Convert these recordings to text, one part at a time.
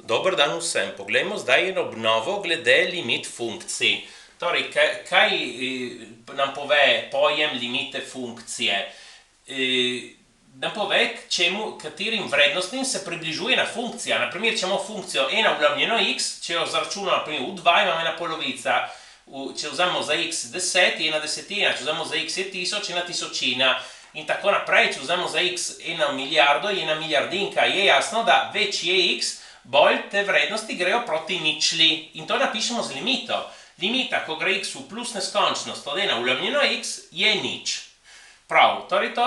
Dobar dan vsem. Poglejmo zdaj eno obnovo glede limit funkcij. Torej, kaj nam pove pojem limite funkcije? Nam pove, katerim vrednostim se približuje ena funkcija. Naprimer, če imamo funkcijo 1 ulomljeno x, če jo zaračunamo naprimer v 2, imamo ena polovica. Če vzamemo za x 10, je ena desetina, če vzamemo za x je 1000, ena tisočina. In tako naprej, če vzamemo za x 1 milijardo, je ena milijardinka. Je jasno, da več je x, bolj te vrednosti grejo proti ničli. In to napišemo z limito. Limita, ko gre x v plus neskončnost od 1 ulomljeno x, je nič. Prav, torej to,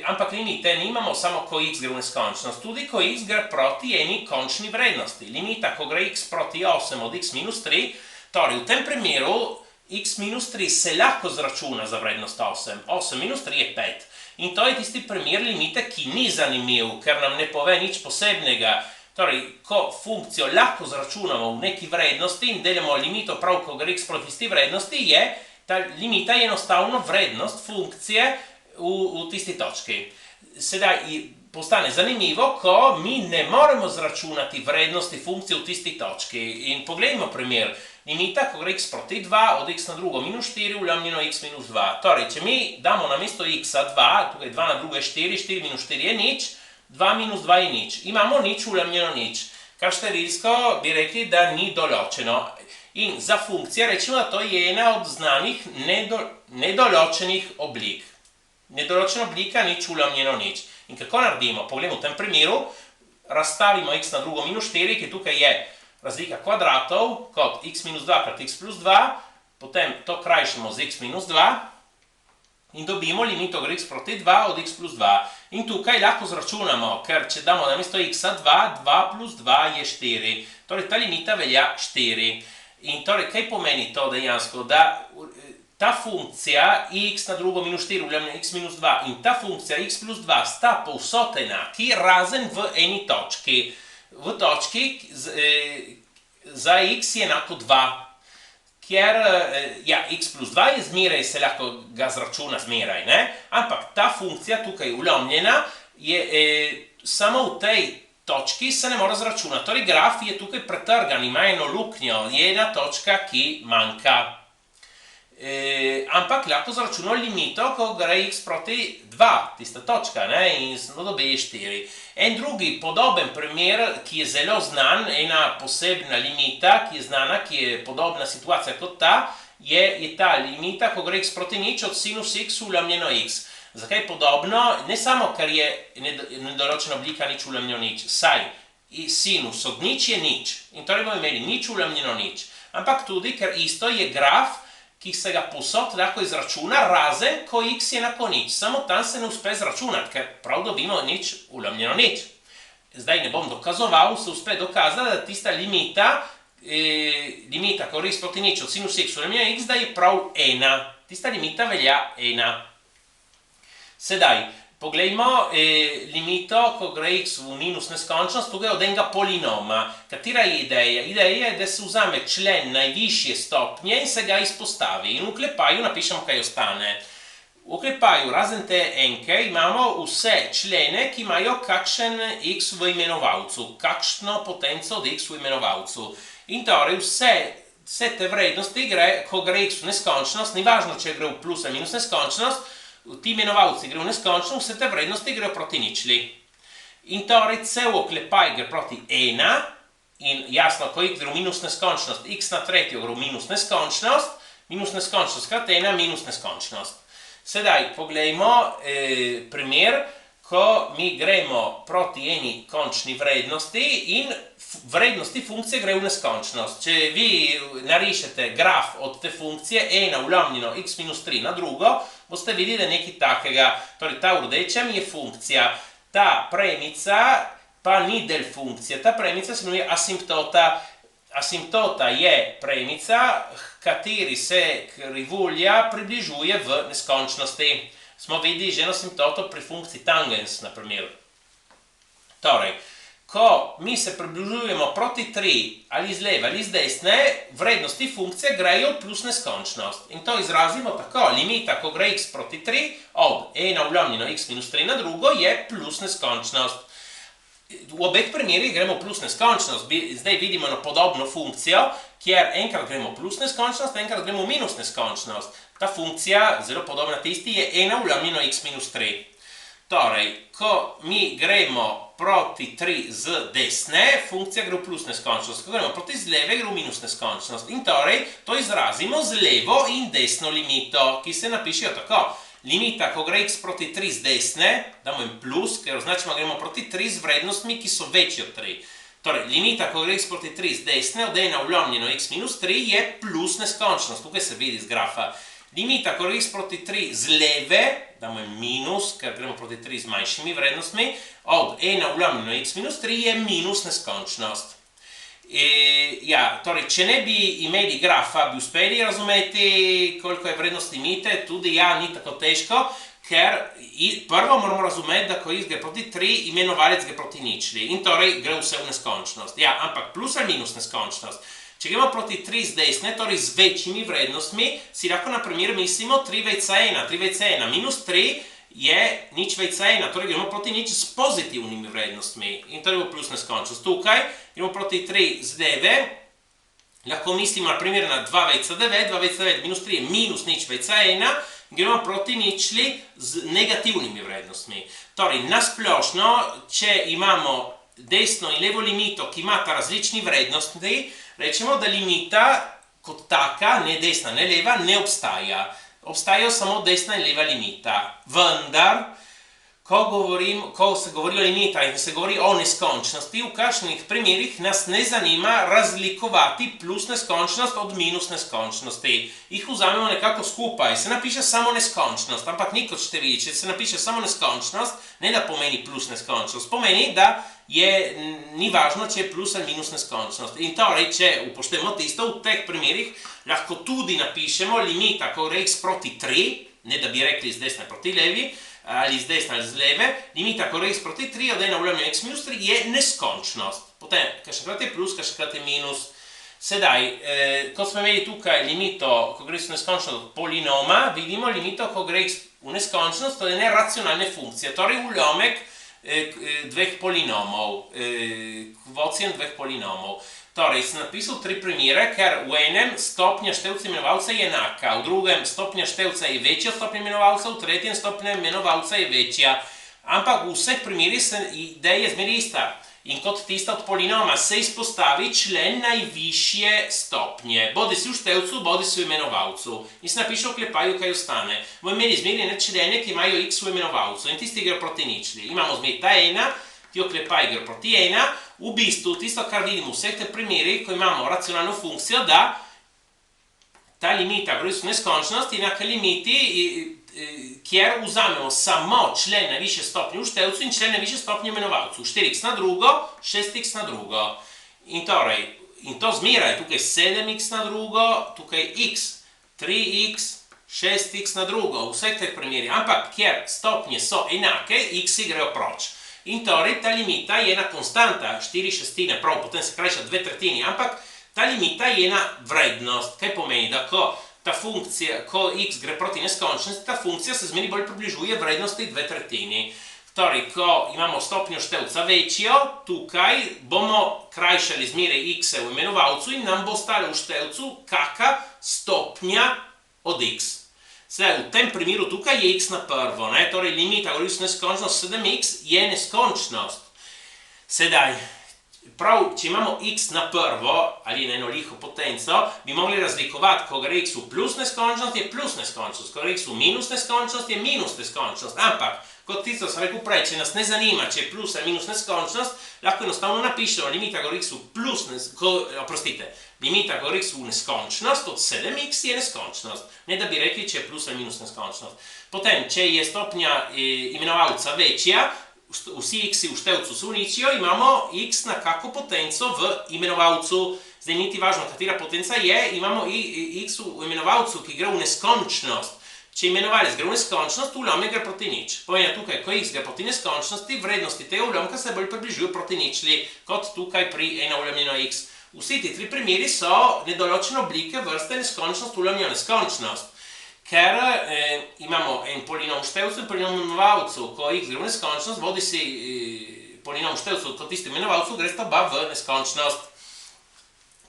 ampak limite nimamo samo, ko x gre v neskončnost, tudi ko x gre proti eni končni vrednosti. Limita, ko gre x proti 8 od x minus 3, torej v tem primeru x minus 3 se lahko zračuna za vrednost 8. 8 minus 3 je 5. In to je tisti primer limite, ki ni zanimiv, ker nam ne pove nič posebnega. Torej, ko funkcijo lahko zračunamo v neki vrednosti in delamo limito prav, ko gre x proti tisti vrednosti, je ta limita je enostavno vrednost funkcije v tisti točki. Sedaj postane zanimivo, ko mi ne moremo zračunati vrednosti funkcije v tisti točki. In poglejmo primer. Limita, ko gre x proti 2 od x na drugo minus 4 ulomljeno x minus 2. Torej, če mi damo na mesto x-a 2, tukaj 2 na drugo je 4, 4 minus 4 je nič, 2 minus 2 je nič. Imamo nič ulomljeno nič. Kar številsko bi rekli, da ni določeno. In za funkcije rečemo, da to je ena od znanih nedoločenih oblik. Nedoločena oblika, nič ulomljeno nič. In kako naredimo? Poglejmo v tem primeru, razstavimo x na drugo minus 4, ki tukaj je razlika kvadratov, kot x minus 2 krat x plus 2, potem to krajšamo z x minus 2 in dobimo limito gre x proti 2 od x plus 2. In tukaj lahko zračunamo, ker če damo na mesto x-a 2, 2 plus 2 je 4. Torej, ta limita velja 4. In torej, kaj pomeni to dejansko? Da ta funkcija x na drugo minus 4 ulomljeno x minus 2 in ta funkcija x plus 2 sta povsod enaki, razen v eni točki. V točki za x je enako 2. Ker, x plus 2 je zmeraj, se lahko ga zračuna zmeraj, ne? Ampak ta funkcija tukaj ulomljena je samo v tej točki se ne more zračunati. Torej, graf je tukaj pretrgan, ima eno luknjo, je ena točka, ki manjka. Ampak lahko zračunamo limito, ko gre x proti 2, tista točka, ne? In smo dobili 4. En drugi podoben primer, ki je zelo znan, ena posebna limita, ki je znana, ki je podobna situacija kot ta, je ta limita, ko gre x proti nič od sinus x ulomljeno x. Zakaj podobno? Ne samo, ker je nedoločena oblika nič ulomljeno nič, saj sinus od nič je nič. In torej bomo imeli nič ulomljeno nič. Ampak tudi, ker isto je graf, ki se ga povsod lahko izračuna, razen ko x je enako nič. Samo tam se ne uspe zračunati, ker prav dobimo nič ulomljeno nič. Zdaj ne bom dokazoval, se uspe dokazati, da tista limita, ko gre x proti nič od sinus x ulomljeno x, da je prav 1. Tista limita velja 1. Sedaj, poglejmo limito, ko gre x v minus neskončnost, tukaj od enega polinoma. Katera je ideja? Ideja je, da se vzame člen najvišje stopnje in se ga izpostavi. In v oklepaju napišemo, kaj ostane. V oklepaju razen te enke imamo vse člene, ki imajo kakšen x v imenovalcu, kakšno potenco od x v imenovalcu. In torej vse te vrednosti gre, ko gre x v neskončnost, ni važno, če gre v plus ali minus neskončnost, ti imenovalci gre v neskončnost, vse te vrednosti grejo proti ničli. In torej cel oklepaj gre proti 1 in jasno, ko x gre v minus neskončnost, x na tretjo gre v minus neskončnost krat 1 minus neskončnost. Sedaj poglejmo primer, ko mi gremo proti eni končni vrednosti in vrednosti funkcije gre v neskončnost. Če vi narišete graf od te funkcije 1 ulomljeno x minus 3 na drugo, boste videli nekaj takega. Torej, ta v rdečem je funkcija. Ta premica pa ni del funkcije. Ta premica se imenuje asimptota. Asimptota je premica, kateri se krivulja približuje v neskončnosti. Smo videli že eno asimptoto pri funkciji tangens, na primer. Torej, ko mi se približujemo proti 3 ali z leve ali z desne, vrednosti funkcije grejo plus neskončnost. In to izrazimo tako, limita, ko gre x proti 3 od 1 ulomljeno x minus 3 na drugo, je plus neskončnost. v obeh primerih gremo plus neskončnost. Zdaj vidimo eno podobno funkcijo, kjer enkrat gremo plus neskončnost, enkrat gremo minus neskončnost. Ta funkcija, zelo podobna tisti, je 1 vlomljeno x minus 3. Torej, ko mi gremo proti 3 z desne, funkcija gre v plus neskončnost. Ko gremo proti z leve, gre v minus neskončnost. In torej, to izrazimo z levo in desno limito, ki se napišejo tako. Limita, ko gre x proti 3 z desne, damo en plus, ker označimo, gremo proti 3 z vrednostmi, ki so večji od 3. Torej, limita, ko gre x proti 3 z desne, od 1 vlomljeno x minus 3 je plus neskončnost. Tukaj se vidi z grafa. Limita, ko gre x proti 3 z leve, damo en minus, ker gremo proti 3 z manjšimi vrednostmi, od 1 vlomljeno x minus 3 je minus neskončnost. Torej, če ne bi imeli grafa, bi uspeli razumeti, koliko je vrednost limite, tudi ni tako težko, ker prvo moramo razumeti, da ko x gre proti 3, imenovalec gre proti ničli in torej gre vse v neskončnost. Ampak plus ali minus neskončnost. Če gremo proti 3 z desne, torej z večjimi vrednostmi, si lahko na primer mislimo 3 vejca 1, 3 vejca 1, minus 3 je nič vejca 1, torej gremo proti nič s pozitivnimi vrednostmi in torej bo plus neskončnost. Tukaj gremo proti 3 z leve, lahko mislimo na primer na 2 vejca 9, 2 vejca 9 minus 3 je minus nič vejca 1, gremo proti ničli z negativnimi vrednostmi. Torej, nasplošno, če imamo desno in levo limito, ki imata različni vrednosti, rečemo, da limita kot taka, ne desna, ne leva, ne obstaja. Obstajajo samo desna in leva limita. Vendar, ko se govori o limitah in se govori o neskončnosti, v kakšnih primerih nas ne zanima razlikovati plus neskončnost od minus neskončnosti. Jih vzamemo nekako skupaj, se napiše samo neskončnost, ampak ni kot število. Če se napiše samo neskončnost, ne da pomeni plus neskončnost, pomeni, da ni važno, če je plus ali minus neskončnost. In torej, če upoštevamo tisto, v teh primerih lahko tudi napišemo limita, ko gre x proti 3, ne da bi rekli z desne proti levi, ali z desne ali z leve, limita, ko gre x proti 3, od 1 vlomljeno x minus 3 je neskončnost. Potem, kakšenkrat je plus, kakšenkrat je minus. Sedaj, ko smo imeli tukaj limito, ko gre v neskončnost od polinoma, vidimo limito, ko gre v neskončnost, to je neracionalne funkcije, torej vlomek dveh polinomov, kvocient dveh polinomov. Torej, sem napisal 3 primere, ker v enem stopnja števca imenovalca je enaka, v drugem stopnja števca je večja od stopnje imenovalca, v tretjem stopnja imenovalca je večja. Ampak v vseh primerih ideja je zmeraj ista. In kot tista od polinoma se izpostavi člen najvišje stopnje, bodi si v števcu, bodi si v imenovalcu. In se napiše v oklepaju, kaj ostane. Bomo imeli zmerjene člene, ki imajo x v imenovalcu in tisti gre proti ničli. Imamo zmeraj ta ena, ti oklepaj gre proti ena. V bistvu tisto, kar vidimo v vseh teh primerih, ko imamo racionalno funkcijo, da ta limita gre v neskončnost in enaka limiti, kjer vzamemo samo člen najvišje stopnje v števcu in člen najvišje stopnje v imenovalcu. 4x na drugo, 6x na drugo. In torej, in to zmeraj, tukaj 7x na drugo, tukaj x, 3x, 6x na drugo, v vseh teh primerih. Ampak, kjer stopnje so enake, x grejo proč. In torej, ta limita je ena konstanta, 4/6, prav, potem se krajša 2/3, ampak ta limita je ena vrednost. Kaj pomeni, da ko ta funkcija, ko x gre proti neskončnosti, ta funkcija se zmeraj bolj približuje vrednosti 2/3. Torej, ko imamo stopnjo števca večjo, tukaj bomo krajšali zmeraj x-e v imenovalcu in nam bo ostalo v števcu kaka stopnja od x. Sedaj, v tem primeru tukaj je x na prvo, torej limita gre v neskončnost 7x je neskončnost. Sedaj, prav, če imamo x na prvo ali na eno liho potenco, bi mogli razlikovati, ko gre x v plus neskončnost, je plus neskončnost, ko gre x v minus neskončnost, je minus neskončnost. Ampak, kot tisto sem rekel prej, če nas ne zanima, če je plus ali minus neskončnost, lahko enostavno napišemo limita gre x v plus, limita gre x v neskončnost, od 7x je neskončnost. Ne da bi rekli, če je plus ali minus neskončnost. Potem, če je stopnja imenovalca večja, vsi x-i v števcu se uničijo, imamo x na kako potenco v imenovalcu. Zdaj niti važno, katera potenca je, imamo x v imenovalcu, ki gre v neskončnost. Če imenovalec gre v neskončnost, vlomek gre proti nič. Pomeni tukaj, ko x gre proti neskončnosti, vrednosti tega vlomka se bolj približujo proti ničli, kot tukaj pri 1 vlomljeno x. Vsi ti 3 primeri so nedoločene oblike vrste neskončnost vlomljeno neskončnost. Ker imamo en polinom v števcu in polinom v imenovalcu, ko x gre v neskončnost, bodi si polinom števcev kot tistih imenovalcev, gre sta oba v neskončnost.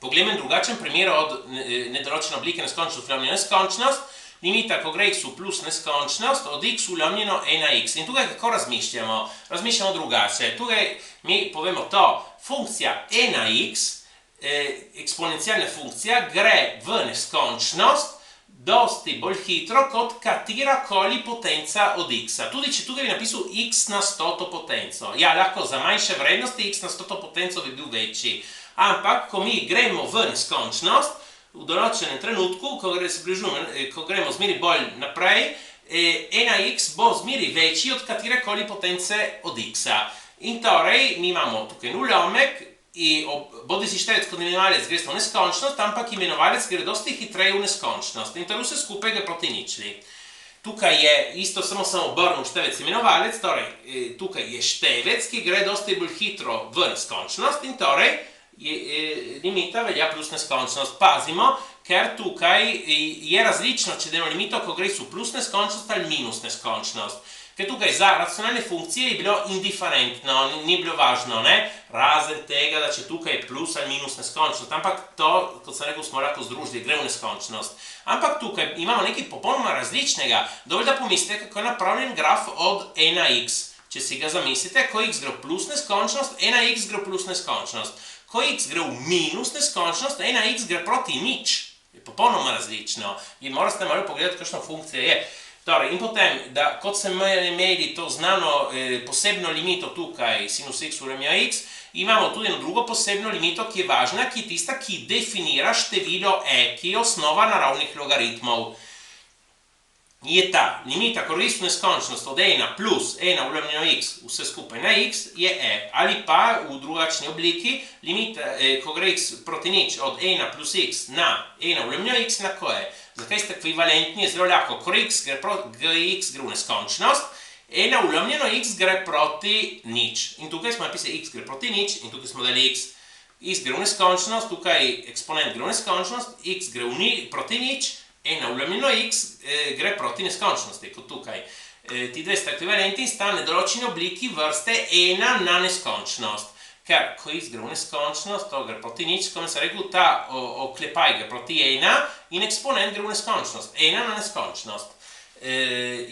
Poglejmo drugačen primer od nedoločene oblike neskončnost vlomljeno neskončnost, limita, ko gre x v plus neskončnost, od x vlomljeno 1x. In tukaj kako razmišljamo? Razmišljamo drugače. Tukaj mi povemo to, funkcija 1x, eksponencialna funkcija, gre v neskončnost dosti bolj hitro kot katerakoli potenca od x. Tudi če tukaj bi napisal x na 100 potenco. Ja, lahko za manjše vrednosti x na 100 potenco bi bil večji. Ampak, ko mi gremo v neskončnost, v določenem trenutku, ko gremo zmeri bolj naprej, 1x bo zmeri večji od katerekoli potence od x. In torej, mi imamo tukaj ulomek, bodi si števec kot imenovalec gre v neskončnost, ampak imenovalec gre dosti hitreje v neskončnost. In torej vse skupaj gre proti ničli. Tukaj je isto samo obrnil števec imenovalec, torej tukaj je števec, ki gre dosti bolj hitro v neskončnost in torej limita velja plus neskončnost. Pazimo, ker tukaj je različno, če damo limito, ko gre v plus neskončnost ali minus neskončnost. Ker tukaj za racionalne funkcije je bilo indiferentno, ni bilo važno, razen tega, da če tukaj je plus ali minus neskončnost. Ampak to, kot sem rekel, smo lahko združili, gre v neskončnost. Ampak tukaj imamo nekaj popolnoma različnega. Dovolj da pomislite, kako je napravljen graf od 1x. Če si ga zamislite, ko x gre v plus neskončnost, 1x gre v plus neskončnost. Ko x gre v minus neskončnost, 1x gre proti nič. Je popolnoma različno. In morate malo pogledati, kakšna funkcija je. Torej, in potem, da kot smo imeli to znano posebno limito tukaj, sinus x vlomljeno x, imamo tudi eno drugo posebno limito, ki je važna, ki je tista, ki definira število e, ki je osnova naravnih logaritmov. Je ta limita, ko gre v neskončnost od 1 plus 1 vlomljeno x, vse skupaj na x, je e. Ali pa v drugačni obliki, limita, ko gre x proti nič od 1 plus x na 1 vlomljeno x, enako je. Zakaj ste ekvivalentni? Je zelo lahko, ko x gre v neskončnost, 1 vlomljeno x gre proti nič. In tukaj smo napisali x gre proti nič in tukaj smo dali x. X gre v neskončnost, tukaj eksponent gre v neskončnost, x gre proti nič, 1 vlomljeno x gre proti neskončnosti, kot tukaj. Ti dve sta ekvivalenti in sta nedoločeni obliki vrste 1 na neskončnost. Ker, ko x gre v neskončnost, to gre proti nič, ko sem rekel, ta oklepaj gre proti 1 in eksponent gre v neskončnost. 1 na neskončnost.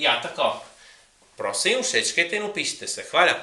Ja, tako. Prosim, všečkajte in upišite se. Hvala.